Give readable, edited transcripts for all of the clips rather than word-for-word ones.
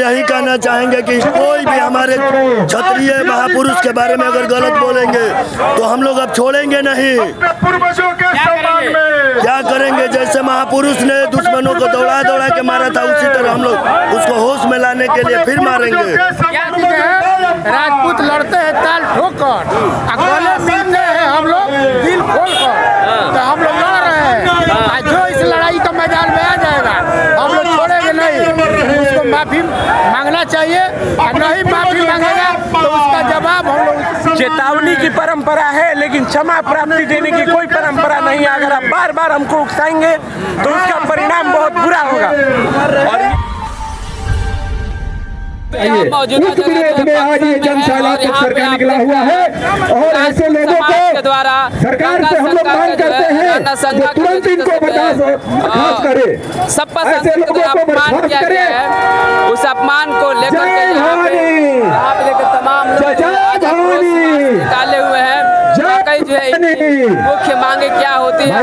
यही कहना चाहेंगे कि कोई भी हमारे क्षत्रिय महापुरुष के बारे में अगर गलत बोलेंगे तो हम लोग अब छोड़ेंगे नहीं। क्या करेंगे? जैसे महापुरुष ने दुश्मनों को दौड़ा दौड़ा के मारा था, उसी तरह हम लोग उसको होश में लाने के लिए फिर मारेंगे। राजपूत लड़ते हैं ताल ठोकर, गले मिलते हैं हम लोग दिल खोल कर, तो हम लोग लड़ रहे हैं। जो इस लड़ाई का मैदान में आ जाएगा हम लोग छोड़ेंगे नहीं, उसको माफी मांगना चाहिए, और नहीं माफी मांगेगा तो उसका जवाब हम लोग। चेतावनी की परंपरा है, लेकिन क्षमा प्राप्ति देने की कोई परंपरा नहीं है। अगर आप बार बार हमको उकसाएंगे तो उसका परिणाम बहुत बुरा होगा। और उस विरोध में आज ये जन सैलाब सरकार निकला हुआ है, और ऐसे लोगों को सरकार से हम लोग मांग करते हैं कि तुरंत इनको बर्खास्त करे, ऐसे लोगों को बर्खास्त करे। उस अपमान को लेकर के यहाँ पे तमाम लोग निकाले हुए हैं। कई जो है मुख्य मांगे क्या होती है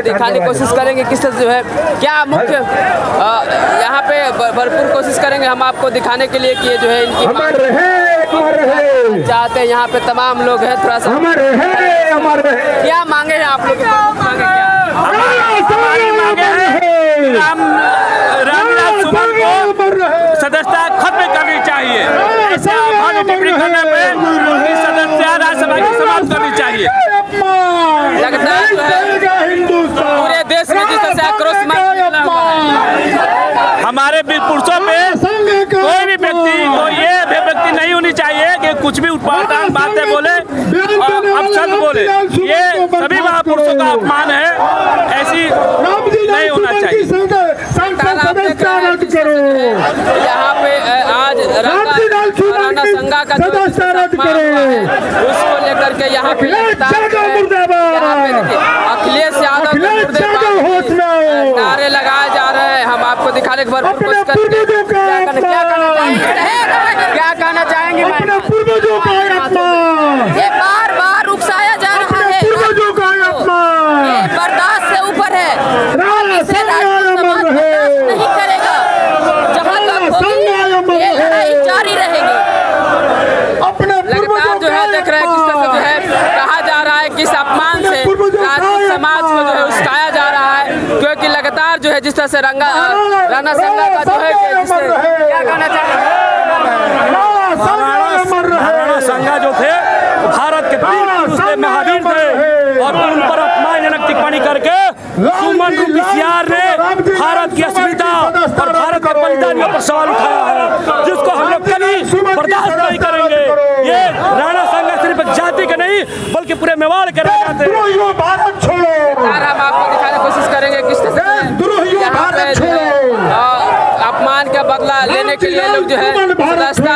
दिखाने की कोशिश करेंगे। किस तरह जो है क्या मुख्य यहाँ पे भरपूर कोशिश करेंगे हम आपको दिखाने के लिए कि ये जो है इनकी चाहते हैं। यहाँ पे तमाम लोग हैं, थोड़ा सा क्या मांगे हैं आप लोग? मांगे रामविलास सुमन को सदस्यता खत्म करनी चाहिए। ऐसे आभार टिप्पणी करने पे सदस्य राज्यसभा की समाप्त करनी चाहिए। लगता है पूरे देश में जिस तरह से आक्रोश हमारे वीर पुरुषों पे कोई भी व्यक्ति को ये व्यक्ति नहीं होनी चाहिए कि कुछ भी उत्पादन बातें बोले और अपशब्द बोले। ये सभी महापुरुषों का अपमान है, ऐसी नहीं होना चाहिए। यहाँ पे आज राणा संघा का उसको लेकर के यहाँ पे अखिलेश यादव नारे लगाए जा रहे हैं। हम आपको दिखाने के बाद क्या कहना चाहेंगे? ये बार बार उकसाया जा रहा है, ये बर्दाश्त से ऊपर है, इसे समाज बर्दाश्त नहीं करेगा। जहाँ तक होगी ये लड़ाई जारी रहेगी। लगातार जो है देख रहे हैं किस तरह से जो है कहा जा रहा है कि इस अपमान से राजपूत समाज को जो है उस्काया जा रहा है, क्योंकि लगातार जो है जिस तरह से राणा संघा का जो है क्या कहना चाहेंगे? राणा संघा जो थे भारत के वीर पुरुष थे, महावीर थे, और उन पर अपमानजनक टिप्पणी करके सुमन सियार ने भारत की अस्मिता और भारत के बलिदानियों पर सवाल उठाया है, जिसको हम लोग कभी बर्दाश्त नहीं करेंगे। ये राणा संघा सिर्फ एक जाति के नहीं बल्कि पूरे मेवाड़ के रह जाते हैं। हम आपको दिखाने की कोशिश करेंगे किस तरह अपमान का बदला लेने के लिए लोग जो है सदस्यता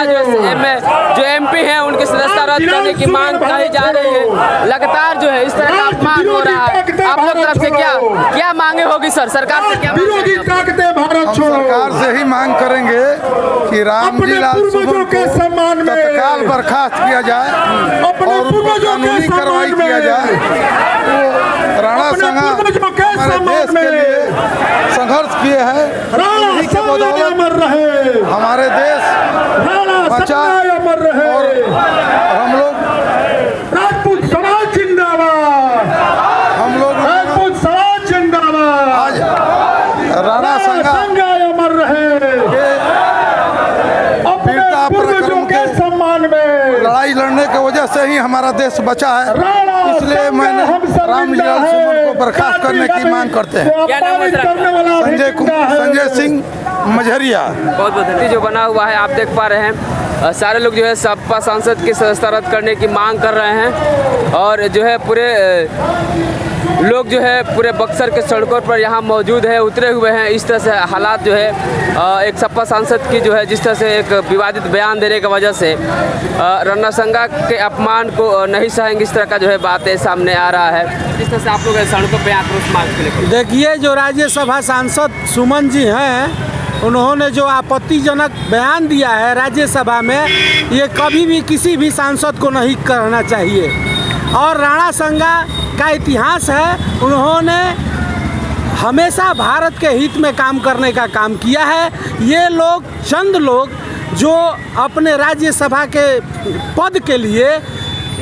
जो एमपी हैं उनकी सदस्यता रद्द करने की मांग कही जा रही है। लगातार जो है इस तरह का अपमान हो रहा है। आप लोग तरफ से क्या मांगे होगी सर? सरकार से क्या सरकार से ही मांग करेंगे कि रामविलास सुमन को तत्काल बर्खास्त किया जाए और उन पर कानूनी कार्रवाई किया जाए। तो राणा संघा हमारे देश के लिए संघर्ष किए हैं, उन्हीं के बदौलत हमारे देश बचा, और हम लोग राजपूत समाज जिंदाबाद, हम लोग राजपूत समाज जिंदाबाद। आज राणा संघा अमर रहे, वीरता पराक्रम के सम्मान में लड़ाई लड़ने की वजह से ही हमारा देश बचा है। इसलिए मैंने रामविलास सुमन को बर्खास्त करने की मांग करते हैं। क्या नाम है सर? संजय सिंह मझरिया। बहुत बहुत जो बना हुआ है आप देख पा रहे हैं, सारे लोग जो है सपा सांसद की सदस्यता रद्द करने की मांग कर रहे हैं, और जो है पूरे लोग जो है पूरे बक्सर के सड़कों पर यहाँ मौजूद है, उतरे हुए हैं। इस तरह से हालात जो है एक सपा सांसद की जो है जिस तरह से एक विवादित बयान देने की वजह से राणा संघा के अपमान को नहीं सहेंगे, इस तरह का जो है बातें सामने आ रहा है। जिस तरह से आप लोग सड़कों पर आक्रोश मार्च के लिए देखिए, जो राज्यसभा सांसद सुमन जी हैं उन्होंने जो आपत्तिजनक बयान दिया है राज्यसभा में, ये कभी भी किसी भी सांसद को नहीं करना चाहिए। और राणा संघा का इतिहास है, उन्होंने हमेशा भारत के हित में काम करने का काम किया है। ये लोग चंद लोग जो अपने राज्यसभा के पद के लिए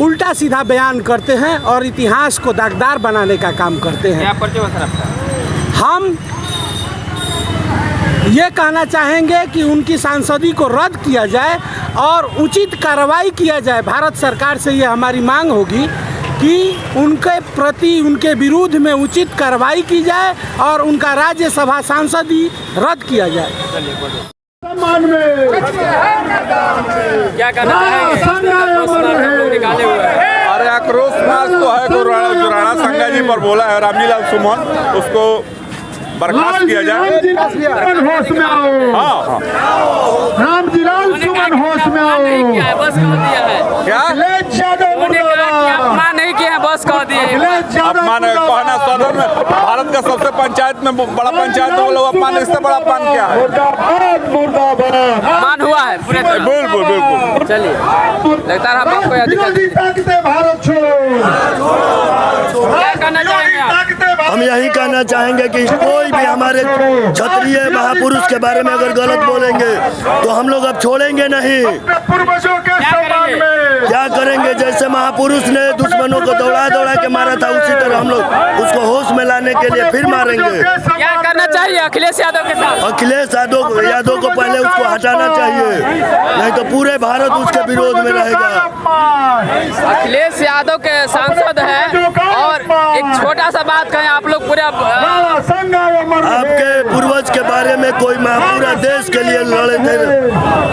उल्टा सीधा बयान करते हैं और इतिहास को दागदार बनाने का काम करते हैं। हम ये कहना चाहेंगे कि उनकी सांसदी को रद्द किया जाए और उचित कार्रवाई किया जाए। भारत सरकार से ये हमारी मांग होगी कि उनके प्रति, उनके विरुद्ध में उचित कार्रवाई की जाए और उनका राज्यसभा सांसदी रद्द किया जाए। क्या कहना चाहेंगे? निकाले हुए हैं। अरे आक्रोश मार्च तो है जो राणा संगा जी पर बोला है रामजीलाल सुमन, उसको बर्खास्त किया जाए। होश में आओ। हाँ रामजीलाल सुमन होश में आओ। बस कह दिया है क्या अपमान नहीं किया है, बस कह दिए। अपमान कहना सदन में भारत का सबसे पंचायत में बड़ा पंचायत में बोलो अपमान, इससे बड़ा अपमान क्या है? अपमान हुआ है पूरे। बिल्कुल बिल्कुल। चलिए, लगता है आपको यह दिक्कत। भारत क्या कहना चाहेंगे आप? हम यही कहना चाहेंगे कि कोई भी हमारे क्षत्रिय महापुरुष के बारे में अगर गलत बोलेंगे तो हम लोग अब छोड़ेंगे नहीं। पूर्वजों के सम्मान में क्या करेंगे? जैसे महापुरुष ने दुश्मनों को दौड़ा दौड़ा के मारा था, उसी तरह हम लोग उसको होश में लाने के लिए फिर मारेंगे। क्या करना चाहिए अखिलेश यादव के साथ? अखिलेश यादव को पहले उसको हटाना चाहिए, नहीं तो पूरे भारत उसके विरोध में रहेगा। अखिलेश यादव के सांसद हैं और एक छोटा सा बात कहें आप लोग पूरे आपके पूर्वज के बारे में कोई पूरा देश के लिए लड़े थे,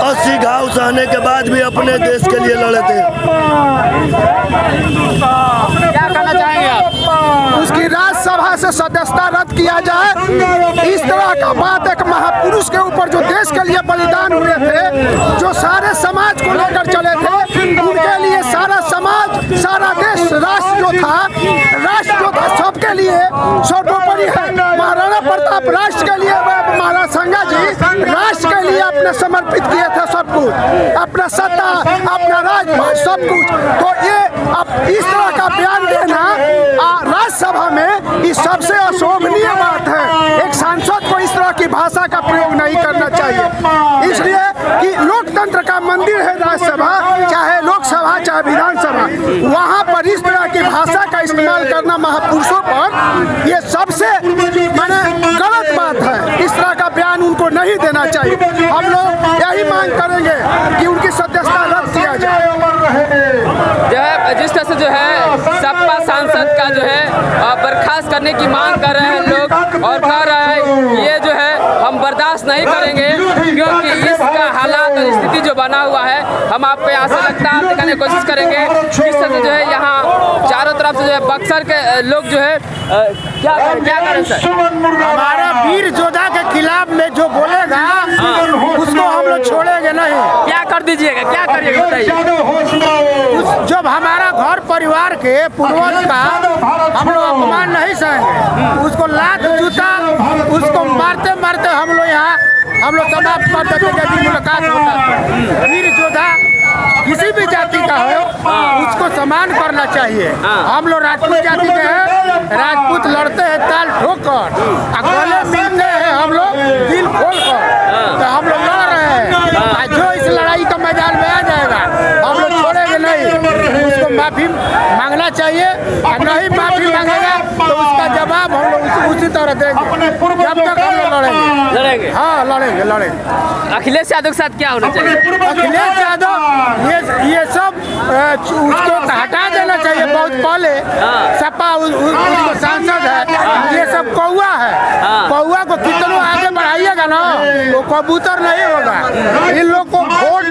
80 घाव सहने के बाद भी अपने देश के लिए लड़े थे। क्या कहना चाहेंगे आप? उसकी राज्यसभा से सदस्यता रद्द किया जाए। इस तरह का बात एक महापुरुष के ऊपर जो देश के लिए बलिदान हुए थे, जो सारे समाज को लेकर चले थे, उनके लिए सारा समाज, सारा देश, राष्ट्र जो था सबके लिए सर्वोपरि है। महाराणा प्रताप राष्ट्र के लिए, महाराणा संगा जी राष्ट्र के लिए अपने समर्पित किए थे सब कुछ, अपना सत्ता, अपना राजभाट, सब कुछ। तो ये अब इस तरह का बयान देना राज्यसभा में इस सबसे अशोभनीय बात है। एक सांसद को इस तरह की भाषा का प्रयोग नहीं करना चाहिए, इसलिए कि लोकतंत्र का मंदिर है राज्यसभा, चाहे लोकसभा चाहे विधानसभा, वहाँ पर इस तरह की भाषा का इस्तेमाल करना महापुरुषों पर ये सबसे माने गलत बात है। इस तरह का बयान उनको नहीं देना चाहिए। हम लोग यही मांग करेंगे कि उनकी सदस्यता रद्द किया जाए। जो है जिस तरह से जो है सपा सांसद का जो है बर्खास्त करने की मांग कर रहे हैं लोग और कह रहे हैं ये जो है हम बर्दाश्त नहीं करेंगे, क्योंकि इसका हालात और स्थिति जो बना हुआ है हम आपको यहाँ से लगातार दिखाने की कोशिश करेंगे। इस तरह से जो है यहाँ चारों तरफ से जो है बक्सर के लोग जो है क्या करें सर? हमारा वीर योद्धा के खिलाफ में जो बोलेगा उसको हम लोग छोड़ेंगे नहीं। क्या कर दीजिएगा, क्या करिएगा बताइए? जब हमारा घर परिवार के पूर्वज का हम लोग अपमान नहीं सहेंगे, उसको लात जूता उसको मारते मारते हम लोग समाप्त कर देते। यदि मुलाकात होता है वीर योद्धा किसी भी जाति का हो उसको सम्मान करना चाहिए। हम लोग राजपूत जाति के हैं, राजपूत लड़ते हैं ताल ठोकर, गले मिलते हैं हम लोग दिल खोल कर, तो हम लोग लड़ रहे हैं। जो इस लड़ाई का मैदान में आ जाएगा हम लोग छोड़ेंगे नहीं, उसको माफी मांगना चाहिए। और नहीं माफी मांगेगा तो उसका जवाब हम लोग उसी तरह देंगे। जब तक हम लोग लड़ेंगे, हाँ लड़ेंगे। अखिलेश यादव के साथ क्या होना चाहिए? अखिलेश यादव ये सब उसको हटा देना चाहिए। बहुत पहले सपा उसको सांसद है, ये सब कौआ है। कौआ को कितना आगे बढ़ाइएगा ना वो कबूतर नहीं होगा। इन लोग को वोट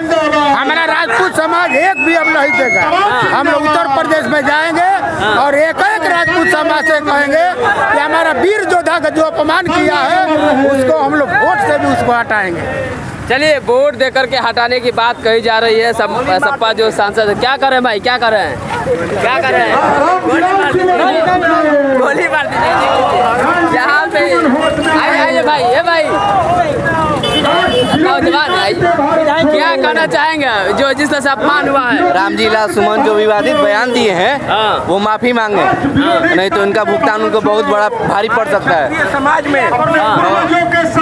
हमारा राजपूत समाज एक भी अब नहीं देगा। हम लोग उत्तर प्रदेश में जाएंगे और एक राजपूत समाज से कहेंगे कि हमारा वीर योद्धा का जो अपमान किया है उसको हम लोग वोट से भी उसको हटाएंगे। चलिए, वोट देकर के हटाने की बात कही जा रही है। सपा जो सांसद है, क्या कर रहे हैं भाई, क्या कर रहे हैं, क्या कर रहे हैं? गोली मार दीजिए यहाँ पे। आइए भाई, ये भाई नौजवान भाई क्या कहना चाहेंगे जो जिस तरह से अपमान हुआ है? रामजीलाल सुमन जो विवादित बयान दिए हैं वो माफी मांगे, नहीं तो इनका भुगतान उनको बहुत बड़ा भारी पड़ सकता है। समाज में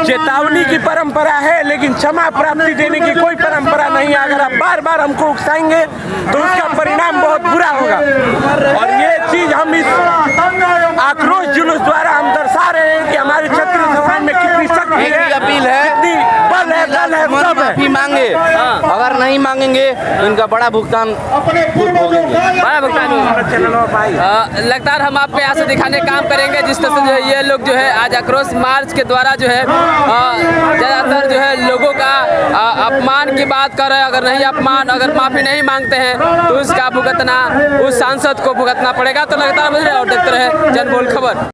चेतावनी की परंपरा है, लेकिन क्षमा प्राप्ति देने की कोई परंपरा नहीं है। अगर आप बार बार हमको उकसाएंगे तो उसका परिणाम बहुत बुरा होगा। और ये चीज हम इस आक्रोश जुलूस द्वारा हम दर्शा रहे हैं कि हमारे क्षत्रिय समाज में कितनी शक्ति है, अपील है, कितनी बल है, दल है, सब है। माफी मांगे, अगर नहीं मांगेंगे तो इनका बड़ा भुगतान बड़ा भुगतान होगा। लगातार हम आपको यहाँ से दिखाने का काम करेंगे जिस तरह से जो है ये लोग जो है आज आक्रोश मार्च के द्वारा जो है ज़्यादातर जो है लोगों का अपमान की बात कर रहे हैं। अगर नहीं अपमान, अगर माफ़ी नहीं मांगते हैं तो उसका भुगतना उस सांसद को भुगतना पड़ेगा। तो लगातार और देखते रहे जनबोल खबर।